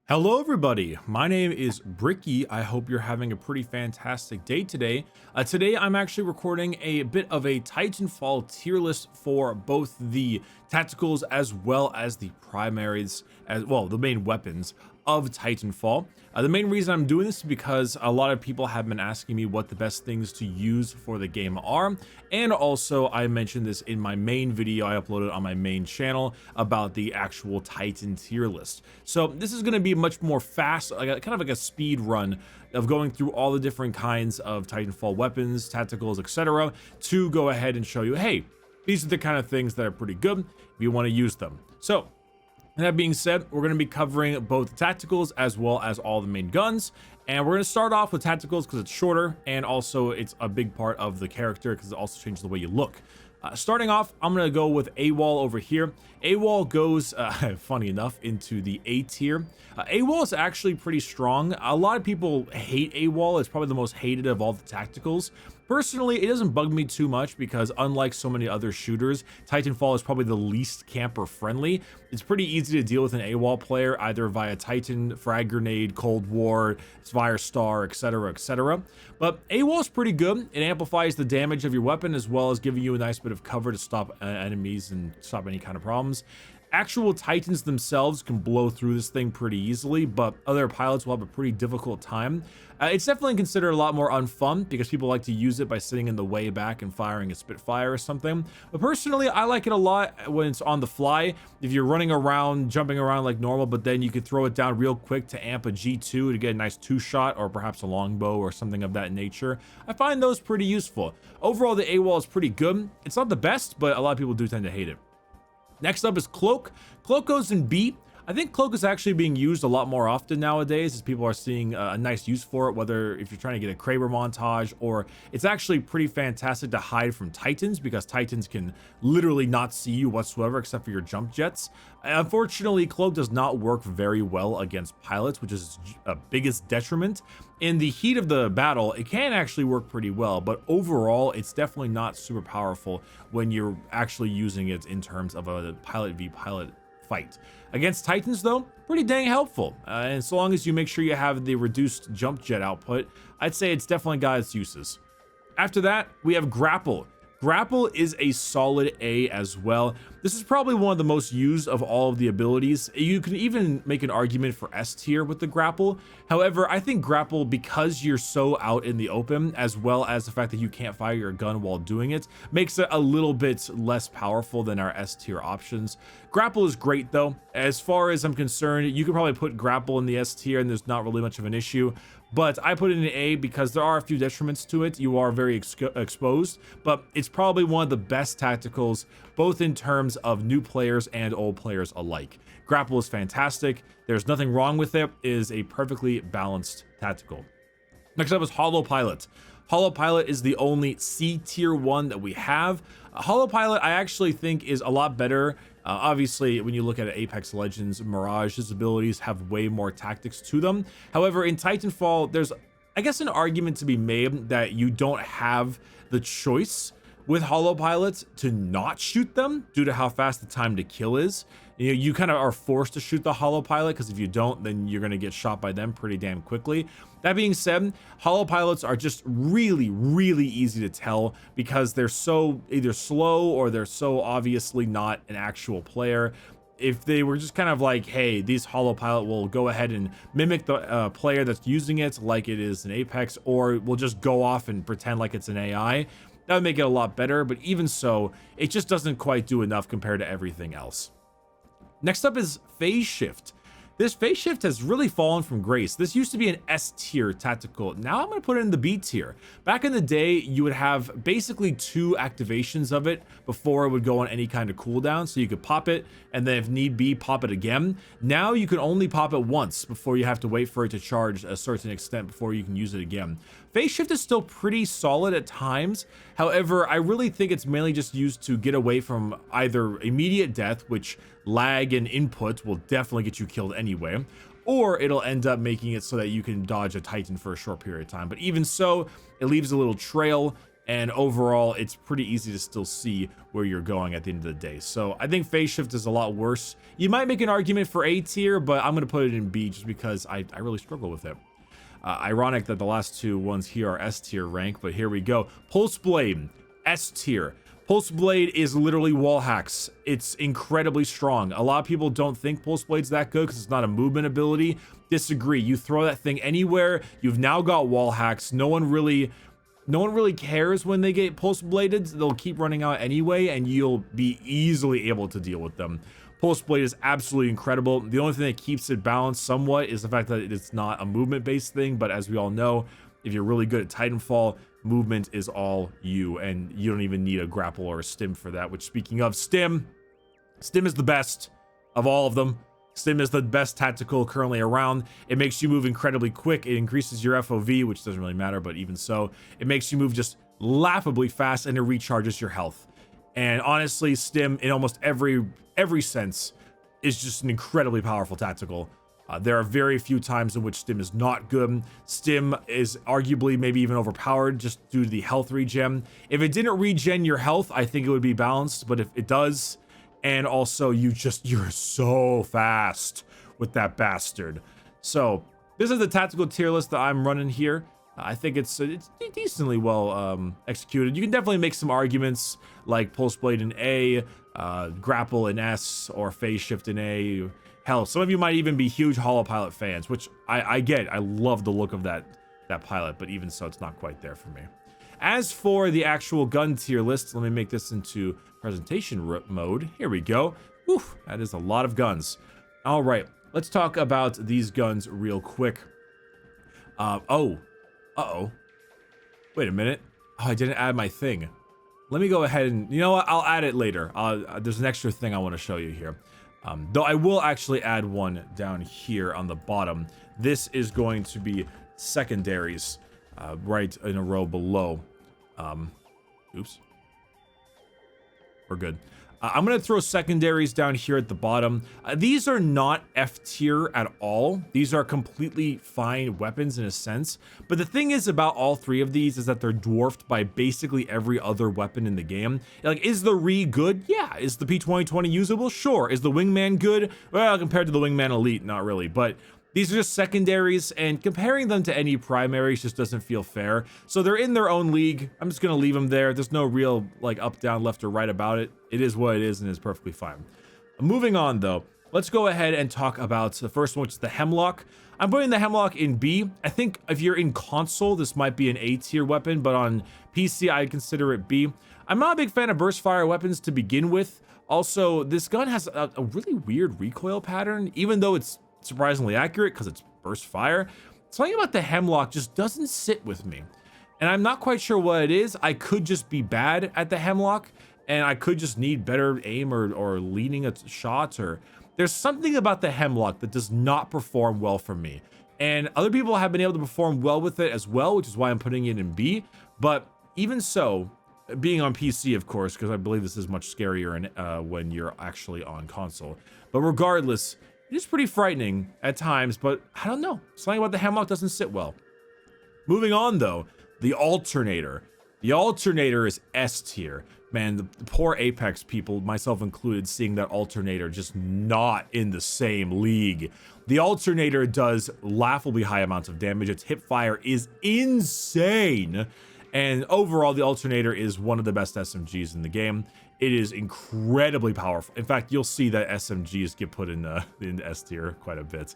Hello everybody, my name is Bricky. I hope you're having a pretty fantastic day today. Today I'm actually recording a bit of a Titanfall tier list for both the tacticals as well as the primaries, as well, the main weapons of Titanfall. The main reason I'm doing this is because a lot of people have been asking me what the best things to use for the game are, and also I mentioned this in my main video I uploaded on my main channel about the actual Titan tier list. So this is going to be much more fast, kind of like a speed run of going through all the different kinds of Titanfall weapons, tacticals, etc. to go ahead and show you, hey, these are the kind of things that are pretty good if you want to use them. So that being said, we're going to be covering both tacticals as well as all the main guns. And we're going to start off with tacticals because it's shorter, and also it's a big part of the character because it also changes the way you look. Starting off, I'm going to go with AWOL over here. AWOL goes, funny enough, into the A tier. AWOL is actually pretty strong. A lot of people hate AWOL. It's probably the most hated of all the tacticals. Personally, it doesn't bug me too much because unlike so many other shooters, Titanfall is probably the least camper friendly. It's pretty easy to deal with an AWOL player, either via Titan, Frag Grenade, Cold War, Fire Star, etc, etc. But AWOL is pretty good. It amplifies the damage of your weapon as well as giving you a nice bit of cover to stop enemies and stop any kind of problems. Actual Titans themselves can blow through this thing pretty easily, but other pilots will have a pretty difficult time. It's definitely considered a lot more unfun because people like to use it by sitting in the way back and firing a Spitfire or something. But personally, I like it a lot when it's on the fly. If you're running around, jumping around like normal, but then you can throw it down real quick to amp a G2 to get a nice two-shot or perhaps a longbow or something of that nature. I find those pretty useful. Overall, the AWOL is pretty good. It's not the best, but a lot of people do tend to hate it. Next up is Cloak. Cloak goes in B. I think Cloak is actually being used a lot more often nowadays as people are seeing a nice use for it, whether if you're trying to get a Kraber montage, or it's actually pretty fantastic to hide from Titans because Titans can literally not see you whatsoever except for your jump jets. Unfortunately, Cloak does not work very well against pilots, which is a biggest detriment. In the heat of the battle, it can actually work pretty well, but overall, it's definitely not super powerful when you're actually using it in terms of a pilot v pilot fight. Against Titans though, pretty dang helpful, and so long as you make sure you have the reduced jump jet output, I'd say it's definitely got its uses. After that, we have Grapple. Grapple is a solid A as well. This is probably one of the most used of all of the abilities. You can even make an argument for S tier with the Grapple. However, I think Grapple, because you're so out in the open, as well as the fact that you can't fire your gun while doing it, makes it a little bit less powerful than our S tier options. Grapple is great though. As far as I'm concerned, you could probably put Grapple in the S tier and there's not really much of an issue. But I put it in A because there are a few detriments to it. You are very exposed, but it's probably one of the best tacticals, both in terms of new players and old players alike. Grapple is fantastic. There's nothing wrong with it. It is a perfectly balanced tactical. Next up is Hollow Pilot. Hollow Pilot is the only C tier one that we have. Hollow Pilot, I actually think, is a lot better. Obviously, when you look at Apex Legends, Mirage, his abilities have way more tactics to them. However, in Titanfall, there's, I guess, an argument to be made that you don't have the choice with Hollow Pilots to not shoot them due to how fast the time to kill is. You kind of are forced to shoot the Hollow Pilot because if you don't, then you're going to get shot by them pretty damn quickly. That being said, Hollow Pilots are just really, really easy to tell because they're so either slow or they're so obviously not an actual player. If they were just kind of like, hey, these Hollow Pilot will go ahead and mimic the player that's using it like it is in Apex, or will just go off and pretend like it's an AI, that would make it a lot better. But even so, it just doesn't quite do enough compared to everything else. Next up is Phase Shift. This Phase Shift has really fallen from grace. This used to be an S tier tactical. Now I'm going to put it in the B tier. Back in the day, you would have basically 2 activations of it before it would go on any kind of cooldown. So you could pop it and then if need be, pop it again. Now you can only pop it once before you have to wait for it to charge a certain extent before you can use it again. Phase Shift is still pretty solid at times. However, I really think it's mainly just used to get away from either immediate death, which lag and input will definitely get you killed anyway, or it'll end up making it so that you can dodge a Titan for a short period of time. But even so, it leaves a little trail. and overall it's pretty easy to still see where you're going at the end of the day. So I think phase shift is a lot worse. You might make an argument for A tier, but I'm going to put it in B just because I really struggle with it. Ironic that the last two ones here are S tier rank, but here we go. Pulse Blade, S tier. Pulse Blade is literally wall hacks. It's incredibly strong. A lot of people don't think Pulse Blade's that good because it's not a movement ability. Disagree. You throw that thing anywhere, you've now got wall hacks. No one really cares when they get pulse bladed. They'll keep running out anyway, and you'll be easily able to deal with them. Pulse Blade is absolutely incredible. The only thing that keeps it balanced somewhat is the fact that it's not a movement-based thing, but as we all know, if you're really good at Titanfall, movement is all you, and you don't even need a grapple or a stim for that, which, speaking of stim is the best of all of them. Stim is the best tactical currently around. It makes you move incredibly quick. It increases your FOV, which doesn't really matter, but even so, it makes you move just laughably fast, and it recharges your health. And honestly, Stim in almost every sense is just an incredibly powerful tactical. There are very few times in which Stim is not good. Stim is arguably maybe even overpowered just due to the health regen. If it didn't regen your health, I think it would be balanced, but if it does, and also you're so fast with that bastard. So this is the tactical tier list that I'm running here. I think it's decently well executed. You can definitely make some arguments like Pulse Blade in A, Grapple in S, or Phase Shift in A. Hell, some of you might even be huge Hollow Pilot fans, which I get. I love the look of that pilot, but even so, it's not quite there for me. As for the actual gun tier list, let me make this into presentation mode. Here we go. Whew, that is a lot of guns. All right, let's talk about these guns real quick. Wait a minute. Oh, I didn't add my thing. Let me go ahead and, you know what? I'll add it later. There's an extra thing I want to show you here. Though I will actually add one down here on the bottom. This is going to be Secondaries, right in a row below. Oops. We're good. I'm going to throw Secondaries down here at the bottom. These are not F tier at all. These are completely fine weapons in a sense. But the thing is about all three of these is that they're dwarfed by basically every other weapon in the game. Like, is the Re good? Yeah. Is the P2020 usable? Sure. Is the Wingman good? Well, compared to the Wingman Elite, not really. But these are just secondaries, and comparing them to any primaries just doesn't feel fair. So they're in their own league. I'm just going to leave them there. There's no real, like, up, down, left, or right about it. It is what it is, and it's perfectly fine. Moving on, though, let's go ahead and talk about the first one, which is the Hemlock. I'm putting the Hemlock in B. I think if you're in console, this might be an A tier weapon, but on PC, I'd consider it B. I'm not a big fan of burst fire weapons to begin with. Also, this gun has a really weird recoil pattern, even though it's surprisingly accurate because it's burst fire. Something about the Hemlock just doesn't sit with me, and I'm not quite sure what it is. I could just be bad at the Hemlock, and I could just need better aim or leading a shot, or there's something about the Hemlock that does not perform well for me. And other people have been able to perform well with it as well, which is why I'm putting it in B. But even so, being on PC, of course, because I believe this is much scarier when you're actually on console. But regardless, it is pretty frightening at times, but I don't know. Something about the Hemlock doesn't sit well. Moving on, though, the Alternator. The Alternator is S tier. Man, the poor Apex people, myself included, seeing that Alternator just not in the same league. The Alternator does laughably high amounts of damage. Its hip fire is insane. And overall, the Alternator is one of the best SMGs in the game. It is incredibly powerful. In fact, you'll see that SMGs get put in S tier quite a bit.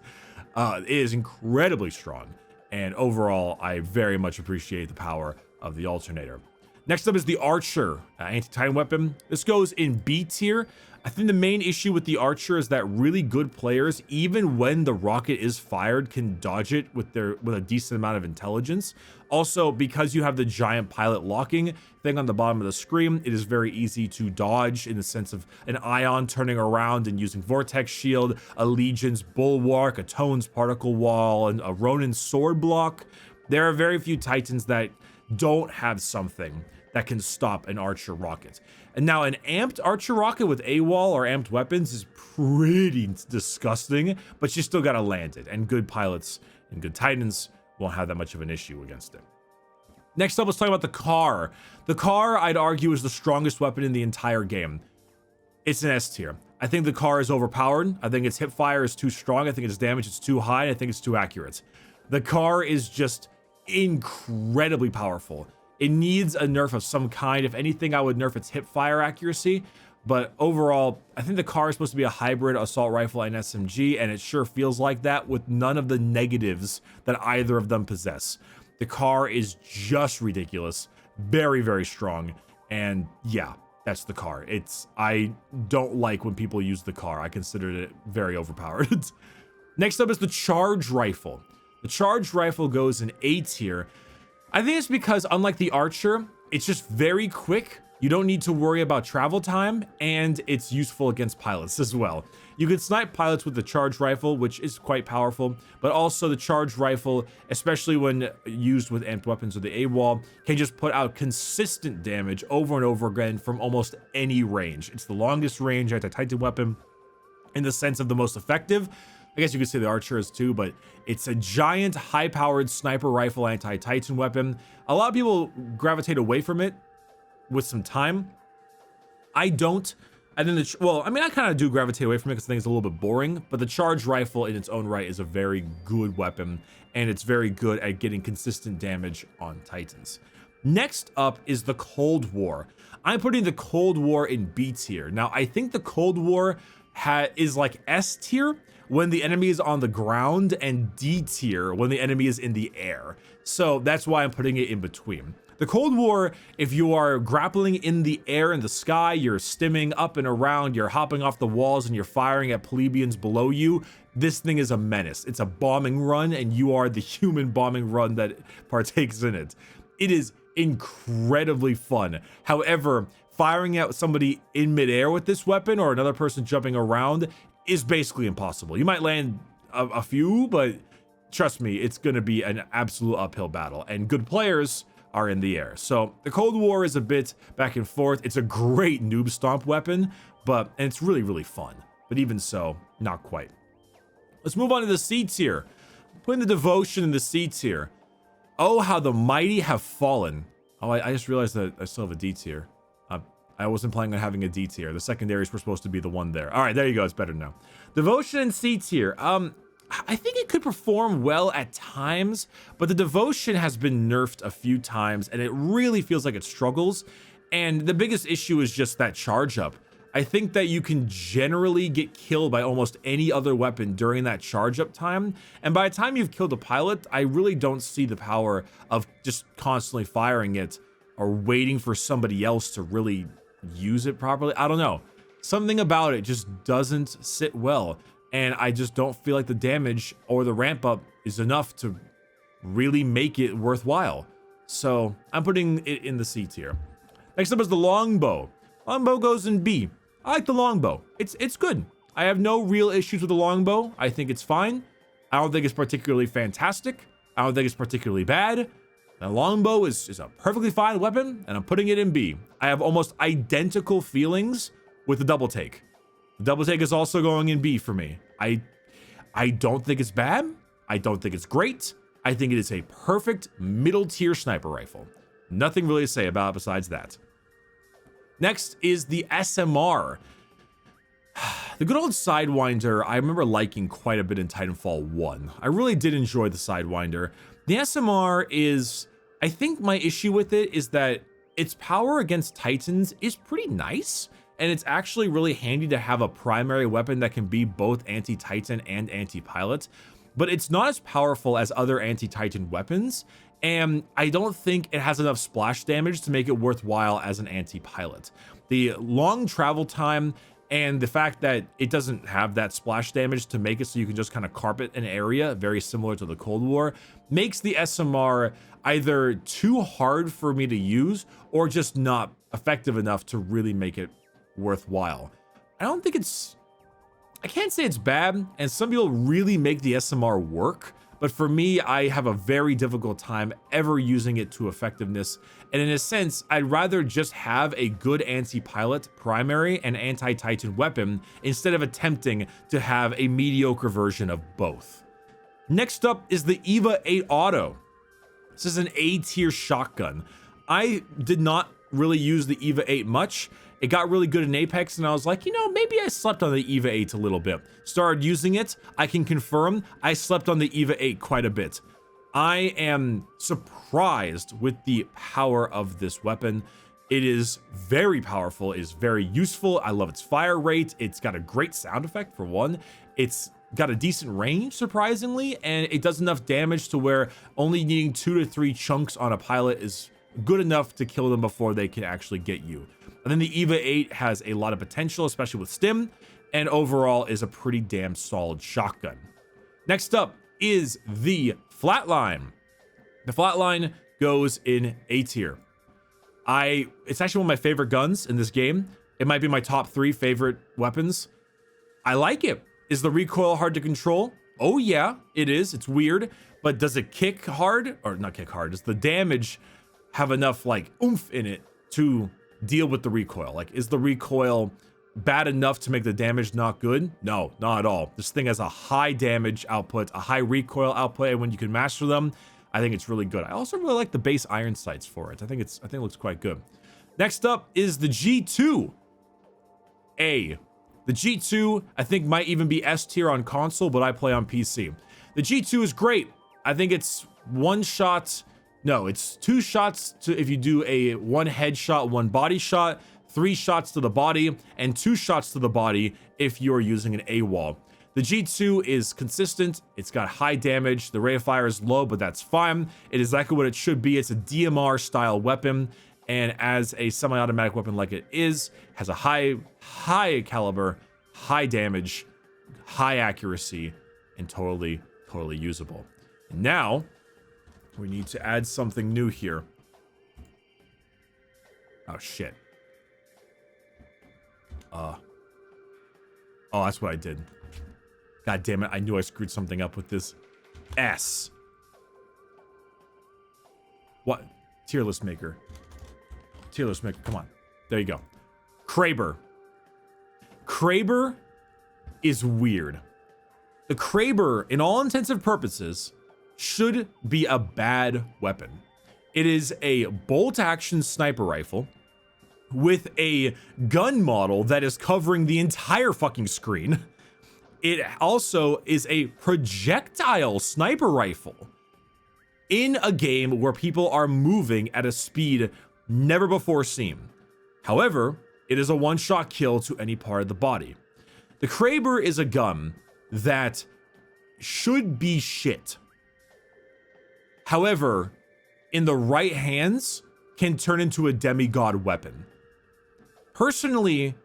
It is incredibly strong. And overall, I very much appreciate the power of the Alternator. Next up is the Archer, anti-Titan weapon. This goes in B tier. I think the main issue with the Archer is that really good players, even when the rocket is fired, can dodge it with a decent amount of intelligence. Also, because you have the giant pilot locking thing on the bottom of the screen, it is very easy to dodge in the sense of an Ion turning around and using Vortex Shield, a Legion's Bulwark, a Tone's Particle Wall, and a Ronin's Sword Block. There are very few Titans that don't have something that can stop an Archer rocket. And now an amped Archer rocket with AWOL or amped weapons is pretty disgusting, but you still gotta land it, and good pilots and good Titans won't have that much of an issue against it. Next up, let's talk about the car. The car, I'd argue, is the strongest weapon in the entire game. It's an S tier. I think the car is overpowered. I think its hip fire is too strong. I think its damage is too high. I think it's too accurate. The car is just incredibly powerful. It needs a nerf of some kind. If anything, I would nerf its hip fire accuracy. But overall, I think the car is supposed to be a hybrid assault rifle and SMG, and it sure feels like that with none of the negatives that either of them possess. The car is just ridiculous, very, very strong, and yeah, that's the car. I don't like when people use the car. I consider it very overpowered. Next up is the charge rifle. The charge rifle goes in A tier. I think it's because, unlike the archer, it's just very quick. You don't need to worry about travel time, and it's useful against pilots as well. You can snipe pilots with the charge rifle, which is quite powerful, but also the charge rifle, especially when used with amped weapons or the AWOL, can just put out consistent damage over and over again from almost any range. It's the longest range anti-Titan weapon in the sense of the most effective. I guess you could say the archer is too, but it's a giant, high-powered sniper rifle anti-Titan weapon. A lot of people gravitate away from it with some time. I don't. I think I kind of do gravitate away from it because I think it's a little bit boring, but the charge rifle in its own right is a very good weapon, and it's very good at getting consistent damage on Titans. Next up is the Cold War. I'm putting the Cold War in B tier. Now, I think the Cold War is like S tier when the enemy is on the ground and D tier when the enemy is in the air. So that's why I'm putting it in between. The Cold War, if you are grappling in the air in the sky, you're stimming up and around, you're hopping off the walls, and you're firing at plebeians below you, this thing is a menace. It's a bombing run, and you are the human bombing run that partakes in it. It is incredibly fun. However, firing at somebody in midair with this weapon or another person jumping around is basically impossible. You might land a few, but trust me, it's going to be an absolute uphill battle, and good players are in the air. So the Cold War is a bit back and forth. It's a great noob stomp weapon, and it's really, really fun. But even so, not quite. Let's move on to the C tier. Putting the Devotion in the C tier. Oh, how the mighty have fallen. Oh, I just realized that I still have a D tier. I wasn't planning on having a D tier. The Secondaries were supposed to be the one there. All right, there you go. It's better now. Devotion in C tier. I think it could perform well at times, but the Devotion has been nerfed a few times, and it really feels like it struggles. And the biggest issue is just that charge up. I think that you can generally get killed by almost any other weapon during that charge up time. And by the time you've killed a pilot, I really don't see the power of just constantly firing it or waiting for somebody else to really use it properly. I don't know. Something about it just doesn't sit well. And I just don't feel like the damage or the ramp up is enough to really make it worthwhile. So I'm putting it in the C tier. Next up is the Longbow. Longbow goes in B. I like the Longbow. It's good. I have no real issues with the Longbow. I think it's fine. I don't think it's particularly fantastic. I don't think it's particularly bad. The Longbow is a perfectly fine weapon, and I'm putting it in B. I have almost identical feelings with the Double Take. The Double Take is also going in B for me. I don't think it's bad. I don't think it's great. I think it is a perfect middle tier sniper rifle. Nothing really to say about it besides that. Next is the SMR. The good old Sidewinder, I remember liking quite a bit in Titanfall 1. I really did enjoy the Sidewinder. The SMR is, I think my issue with it is that its power against Titans is pretty nice. And it's actually really handy to have a primary weapon that can be both anti-Titan and anti-pilot, but it's not as powerful as other anti-Titan weapons, and I don't think it has enough splash damage to make it worthwhile as an anti-pilot. The long travel time and the fact that it doesn't have that splash damage to make it so you can just kind of carpet an area, very similar to the Cold War, makes the SMR either too hard for me to use or just not effective enough to really make it worthwhile. I can't say it's bad, and some people really make the SMR work, but for me, I have a very difficult time ever using it to effectiveness, and in a sense, I'd rather just have a good anti-pilot primary and anti-Titan weapon instead of attempting to have a mediocre version of both. Next up is the EVA 8 Auto. This is an A tier shotgun. I did not really use the EVA 8 much. It got really good in Apex, and I was like, you know, maybe I slept on the EVA 8 a little bit. Started using it. I can confirm I slept on the EVA 8 quite a bit. I am surprised with the power of this weapon. It is very powerful. It is very useful. I love its fire rate. It's got a great sound effect for one. It's got a decent range, surprisingly, and it does enough damage to where only needing 2 to 3 chunks on a pilot is good enough to kill them before they can actually get you. And then the EVA 8 has a lot of potential, especially with stim, and overall is a pretty damn solid shotgun. Next up is the Flatline. The Flatline goes in A tier. It's actually one of my favorite guns in this game. It might be my top 3 favorite weapons. I like it. Is the recoil hard to control? Oh yeah, it is. It's weird, but does it kick hard? Or not kick hard, does the damage have enough like oomph in it to deal with the recoil? Like, is the recoil bad enough to make the damage not good? No, not at all. This thing has a high damage output, a high recoil output, and when you can master them, I think it's really good. I also really like the base iron sights for it. I think it looks quite good. Next up is the G2A. The G2, I think, might even be S tier on console, but I play on PC. The G2 is great. I think it's one shot. No, it's 2 shots to if you do a 1 headshot, 1 body shot, 3 shots to the body, and 2 shots to the body if you're using an AWOL. The G2 is consistent. It's got high damage. The rate of fire is low, but that's fine. It is exactly what it should be. It's a DMR style weapon, and as a semi-automatic weapon like it is, has a high caliber, high damage, high accuracy, and totally usable. And now we need to add something new here. Oh shit. Oh, that's what I did. God damn it, I knew I screwed something up with this. S. What? Tier list maker. Tier list maker, come on. There you go. Kraber. Kraber is weird. The Kraber, in all intents and purposes, should be a bad weapon. It is a bolt-action sniper rifle with a gun model that is covering the entire fucking screen. It also is a projectile sniper rifle in a game where people are moving at a speed never before seen. However, it is a one-shot kill to any part of the body. The Kraber is a gun that should be shit. However, in the right hands, can turn into a demigod weapon. Personally,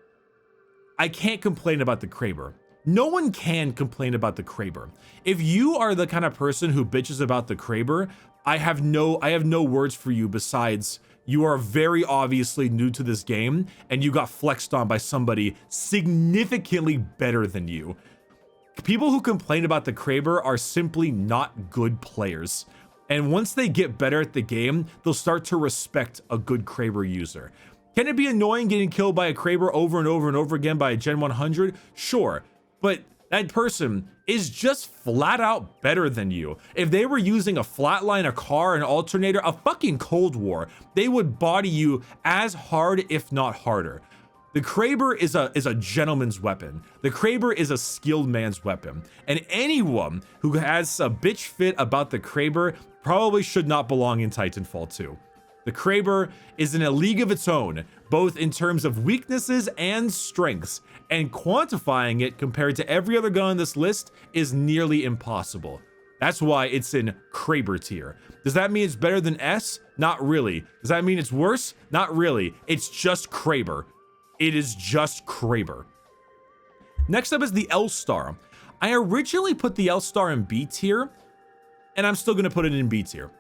I can't complain about the Kraber. No one can complain about the Kraber. If you are the kind of person who bitches about the Kraber, I have no words for you besides you are very obviously new to this game and you got flexed on by somebody significantly better than you. People who complain about the Kraber are simply not good players. And once they get better at the game, they'll start to respect a good Kraber user. Can it be annoying getting killed by a Kraber over and over and over again by a Gen 100? Sure. But that person is just flat out better than you. If they were using a Flatline, a car, an Alternator, a fucking Cold War, they would body you as hard, if not harder. The Kraber is a gentleman's weapon. The Kraber is a skilled man's weapon. And anyone who has a bitch fit about the Kraber probably should not belong in Titanfall 2. The Kraber is in a league of its own, both in terms of weaknesses and strengths, and quantifying it compared to every other gun on this list is nearly impossible. That's why it's in Kraber tier. Does that mean it's better than S? Not really. Does that mean it's worse? Not really. It's just Kraber. It is just Kraber. Next up is the L-Star. I originally put the L-Star in B tier, and I'm still going to put it in B tier.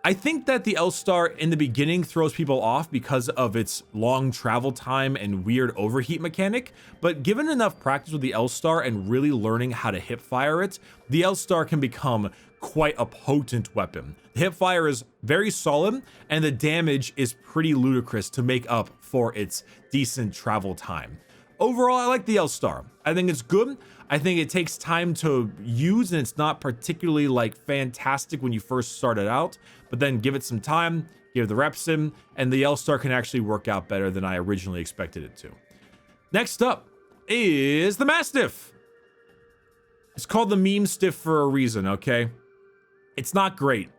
I think that the L-Star in the beginning throws people off because of its long travel time and weird overheat mechanic, but given enough practice with the L-Star and really learning how to hip fire it, the L-Star can become quite a potent weapon. The hip fire is very solid and the damage is pretty ludicrous to make up for its decent travel time. Overall, I like the L-Star. I think it's good. I think it takes time to use, and it's not particularly like fantastic when you first start it out, but then give it some time, give the reps in, and the L-Star can actually work out better than I originally expected it to. Next up is the Mastiff. It's called the meme stiff for a reason, okay? It's not great.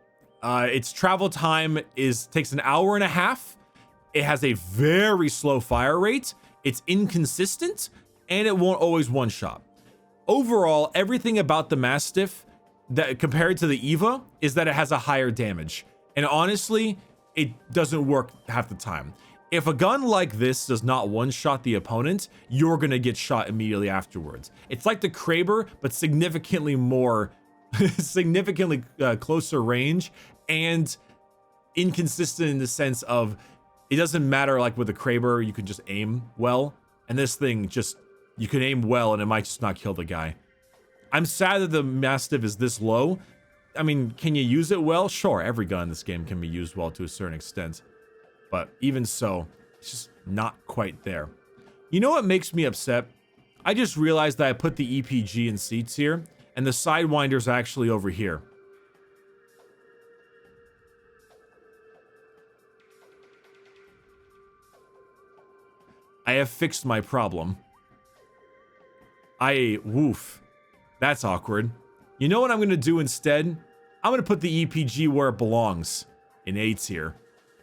Its travel time takes an hour and a half. It has a very slow fire rate. It's inconsistent, and it won't always one-shot. Overall, everything about the Mastiff that compared to the Eva is that it has a higher damage. And honestly, it doesn't work half the time. If a gun like this does not one-shot the opponent, you're gonna get shot immediately afterwards. It's like the Kraber, but significantly more, significantly closer range, and inconsistent in the sense of it doesn't matter. Like with the Kraber, you can just aim well, and this thing just, you can aim well and it might just not kill the guy. I'm sad that the Mastiff is this low. I mean, can you use it well? Sure, every gun in this game can be used well to a certain extent, but even so, it's just not quite there. You know what makes me upset? I just realized that I put the EPG in seats here, and the Sidewinder's actually over here. I have fixed my problem. Woof. That's awkward. You know what I'm gonna do instead? I'm gonna put the EPG where it belongs, in A tier.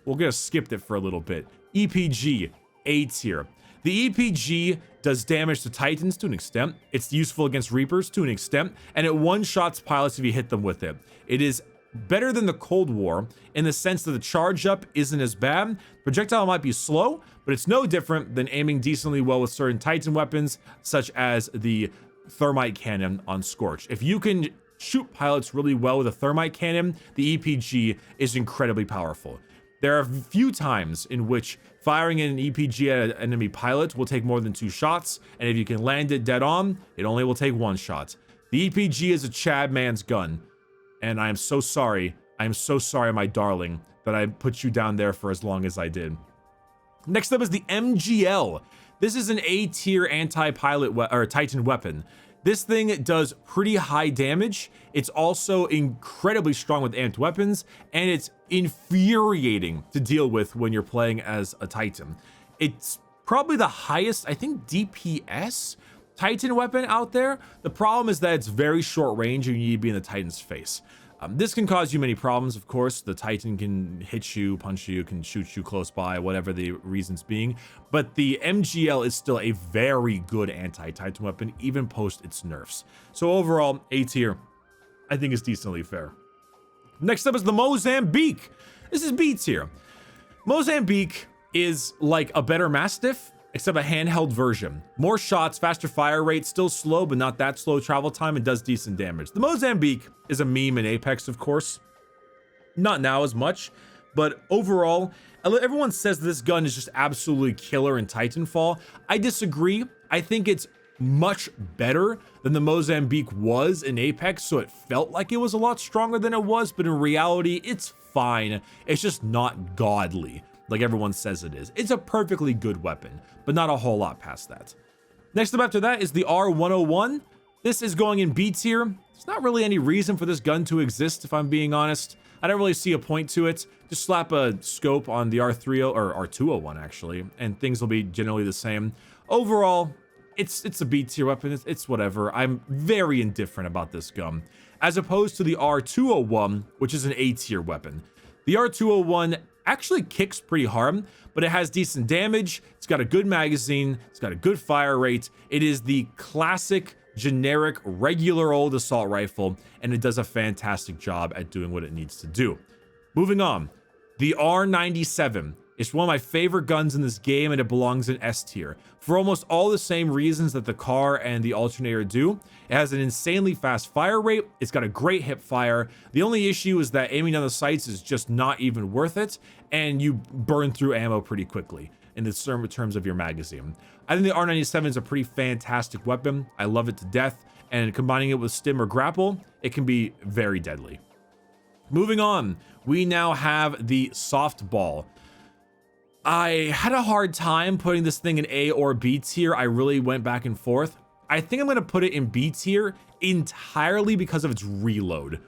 We're gonna skip it for a little bit. EPG, A tier. The EPG does damage to Titans to an extent. It's useful against Reapers to an extent, and it one-shots pilots if you hit them with it. It is better than the Cold War in the sense that the charge up isn't as bad. Projectile might be slow, but it's no different than aiming decently well with certain Titan weapons, such as the Thermite Cannon on Scorch. If you can shoot pilots really well with a Thermite Cannon, the EPG is incredibly powerful. There are a few times in which firing an EPG at an enemy pilot will take more than 2 shots, and if you can land it dead on, it only will take 1 shot. The EPG is a Chad man's gun, and I am so sorry. I am so sorry, my darling, that I put you down there for as long as I did. Next up is the MGL. This is an A tier anti-pilot or Titan weapon. This thing does pretty high damage. It's also incredibly strong with amped weapons, and it's infuriating to deal with when you're playing as a Titan. It's probably the highest, I think, DPS Titan weapon out there. The problem is that it's very short range and you need to be in the Titan's face. This can cause you many problems, of course. The Titan can hit you, punch you, can shoot you close by, whatever the reasons being. But the MGL is still a very good anti-Titan weapon, even post its nerfs. So overall, A tier, I think is decently fair. Next up is the Mozambique. This is B tier. Mozambique is like a better Mastiff, except a handheld version. More shots, faster fire rate, still slow, but not that slow travel time, and does decent damage. The Mozambique is a meme in Apex, of course. Not now as much, but overall, everyone says this gun is just absolutely killer in Titanfall. I disagree. I think it's much better than the Mozambique was in Apex, so it felt like it was a lot stronger than it was, but in reality, it's fine. It's just not godly like everyone says it is. It's a perfectly good weapon, but not a whole lot past that. Next up after that is the R101. This is going in B tier. There's not really any reason for this gun to exist, if I'm being honest. I don't really see a point to it. Just slap a scope on the R30 or R201 actually, and things will be generally the same. Overall, it's a B tier weapon. It's whatever. I'm very indifferent about this gun, as opposed to the R201, which is an A tier weapon. The R201 actually kicks pretty hard, but it has decent damage. It's got a good magazine. It's got a good fire rate. It is the classic, generic, regular old assault rifle, and it does a fantastic job at doing what it needs to do. Moving on, the R97. It's one of my favorite guns in this game, and it belongs in S tier for almost all the same reasons that the car and the Alternator do. It has an insanely fast fire rate. It's got a great hip fire. The only issue is that aiming down the sights is just not even worth it, and you burn through ammo pretty quickly in the terms of your magazine. I think the R97 is a pretty fantastic weapon. I love it to death, and combining it with stim or grapple, it can be very deadly. Moving on, we now have the softball. I had a hard time putting this thing in A or B tier. I really went back and forth. I think I'm going to put it in B tier entirely because of its reload.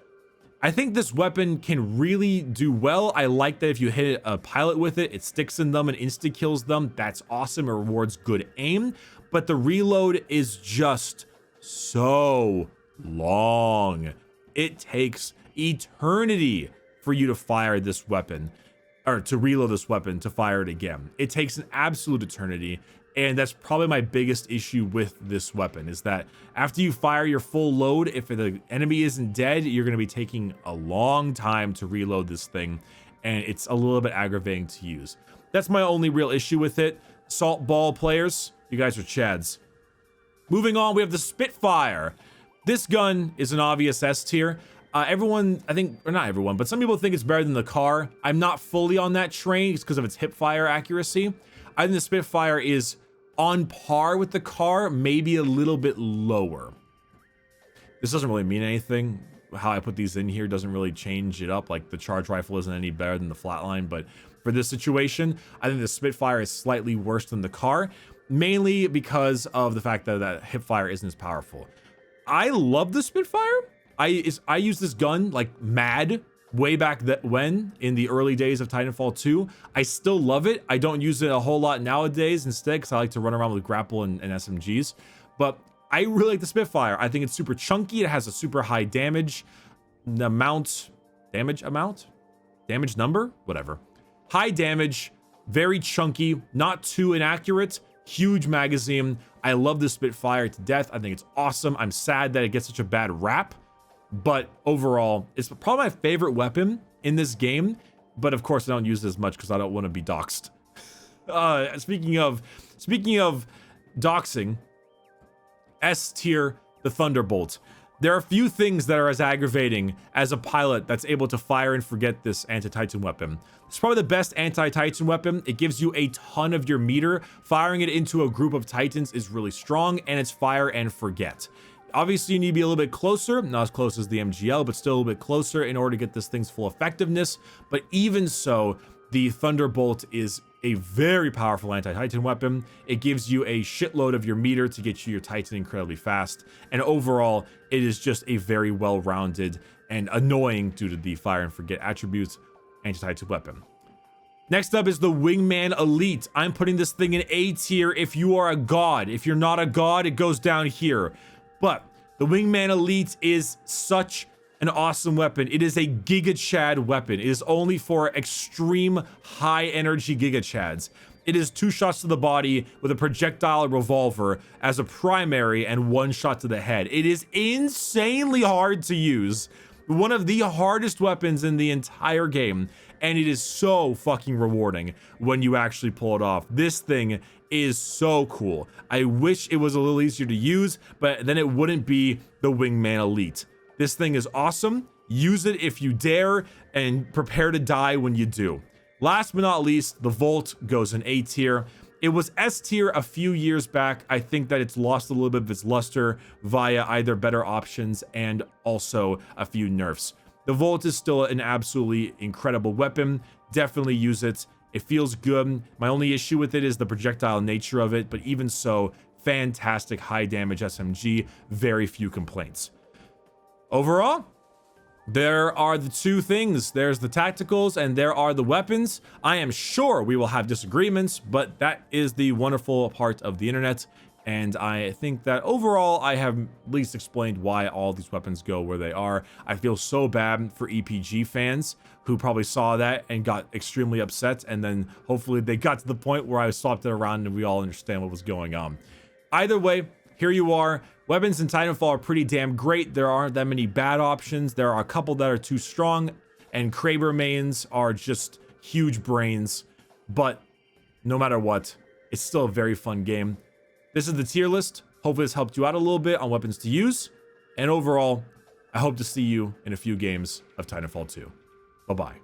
I think this weapon can really do well. I like that if you hit a pilot with it, it sticks in them and insta kills them. That's awesome. It rewards good aim, but the reload is just so long. It takes eternity for you to fire this weapon, or to reload this weapon to fire it again. It takes an absolute eternity. And that's probably my biggest issue with this weapon, is that after you fire your full load, if the enemy isn't dead, you're going to be taking a long time to reload this thing, and it's a little bit aggravating to use. That's my only real issue with it. Salt ball players, you guys are chads. Moving on, we have the Spitfire. This gun is an obvious S tier. Everyone, I think, or not everyone, but some people think it's better than the car. I'm not fully on that train just because of its hip fire accuracy. I think the Spitfire is on par with the car, maybe a little bit lower. This doesn't really mean anything. How I put these in here doesn't really change it up. Like, the charge rifle isn't any better than the Flatline, but for this situation, I think the Spitfire is slightly worse than the car, mainly because of the fact that that hip fire isn't as powerful. I love the Spitfire. I use this gun like mad way back when in the early days of Titanfall 2. I still love it. I don't use it a whole lot nowadays instead, because I like to run around with Grapple and SMGs. But I really like the Spitfire. I think it's super chunky. It has a super high damage damage number, whatever. High damage, very chunky, not too inaccurate, huge magazine. I love the Spitfire to death. I think it's awesome. I'm sad that it gets such a bad rap, but overall, it's probably my favorite weapon in this game. But of course, I don't use it as much because I don't want to be doxxed. Speaking of doxing, S tier, the Thunderbolt. There are few things that are as aggravating as a pilot that's able to fire and forget this anti-Titan weapon. It's probably the best anti-Titan weapon. It gives you a ton of your meter. Firing it into a group of Titans is really strong, and it's fire and forget. Obviously, you need to be a little bit closer, not as close as the MGL, but still a little bit closer in order to get this thing's full effectiveness. But even so, the Thunderbolt is a very powerful anti-Titan weapon. It gives you a shitload of your meter to get you your Titan incredibly fast. And overall, it is just a very well-rounded and annoying, due to the fire and forget attributes, anti-Titan weapon. Next up is the Wingman Elite. I'm putting this thing in A tier if you are a god. If you're not a god, it goes down here. But the Wingman Elite is such an awesome weapon. It is a Giga Chad weapon. It is only for extreme high energy Giga Chads. It is 2 shots to the body with a projectile revolver as a primary and 1 shot to the head. It is insanely hard to use. One of the hardest weapons in the entire game. And it is so fucking rewarding when you actually pull it off. This thing is so cool. I wish it was a little easier to use, but then it wouldn't be the Wingman Elite. This thing is awesome. Use it if you dare, and prepare to die when you do. Last but not least, the Volt goes in A tier. It was S tier a few years back. I think that it's lost a little bit of its luster via either better options and also a few nerfs. The Volt is still an absolutely incredible weapon. Definitely use it. It feels good. My only issue with it is the projectile nature of it, but even so, fantastic high damage SMG. Very few complaints. Overall, there are the two things. There's the tacticals and there are the weapons. I am sure we will have disagreements, but that is the wonderful part of the internet. And I think that overall, I have at least explained why all these weapons go where they are. I feel so bad for EPG fans who probably saw that and got extremely upset. And then hopefully they got to the point where I swapped it around and we all understand what was going on. Either way, here you are. Weapons in Titanfall are pretty damn great. There aren't that many bad options. There are a couple that are too strong, and Kraber mains are just huge brains. But no matter what, it's still a very fun game. This is the tier list. Hopefully this helped you out a little bit on weapons to use. And overall, I hope to see you in a few games of Titanfall 2. Bye-bye.